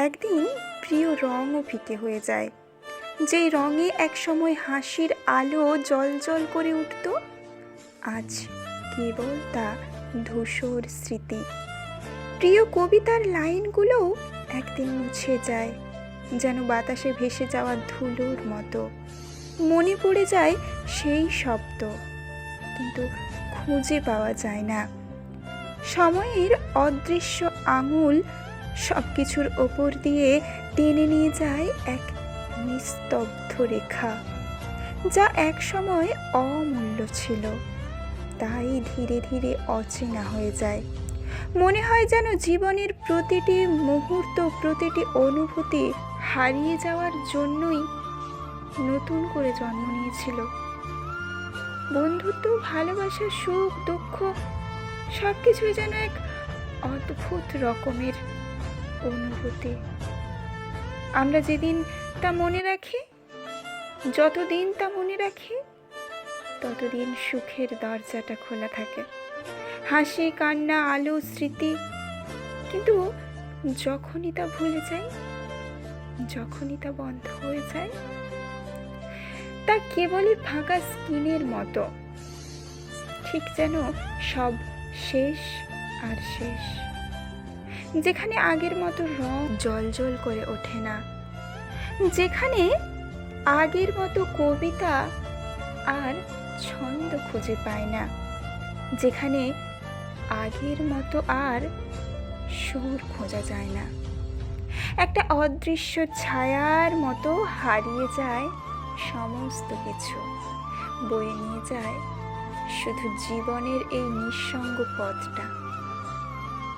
একদিন প্রিয় রঙও ফিকে হয়ে যায়। যেই রঙে একসময় হাসির আলো জ্বলজ্বল করে উঠত, আজ কেবল তা ধূসর স্মৃতি। প্রিয় কবিতার লাইনগুলোও একদিন মুছে যায়, যেন বাতাসে ভেসে যাওয়া ধুলোর মতো। মনে পড়ে যায় সেই শব্দ, কিন্তু খুঁজে পাওয়া যায় না। সময়ের অদৃশ্য আঙুল সব কিছুর ওপর দিয়ে টেনে নিয়ে যায় এক নিস্তব্ধ রেখা, যা এক সময় অমূল্য ছিল, তাই ধীরে ধীরে অচেনা হয়ে যায়। মনে হয় যেন জীবনের প্রতিটি মুহূর্ত, প্রতিটি অনুভূতি হারিয়ে যাওয়ার জন্যই নতুন করে জন্ম নিয়েছিল। বন্ধুত্ব, ভালোবাসা, সুখ, দুঃখ সব কিছুই যেন এক অদ্ভুত রকমের অনুভূতি। আমরা যেদিন তা মনে রাখি, যতদিন তা মনে রাখি, ততদিন সুখের দরজাটা খোলা থাকে। হাসি, কান্না, আলো, স্মৃতি। কিন্তু যখনই তা ভুলে যাই, যখনই তা বন্ধ হয়ে যায়, তা কেবলই ফাঁকা স্কিনের মতো, ঠিক যেন সব শেষ আর শেষ। যেখানে আগের মতো রং জ্বলজ্বল করে ওঠে না, যেখানে আগের মতো কবিতা আর ছন্দ খুঁজে পায় না, যেখানে আগের মতো আর সুর খোঁজা যায় না। একটা অদৃশ্য ছায়ার মতো হারিয়ে যায় সমস্ত কিছু, বয়ে নিয়ে যায় শুধু জীবনের এই নিঃসঙ্গ পথটা।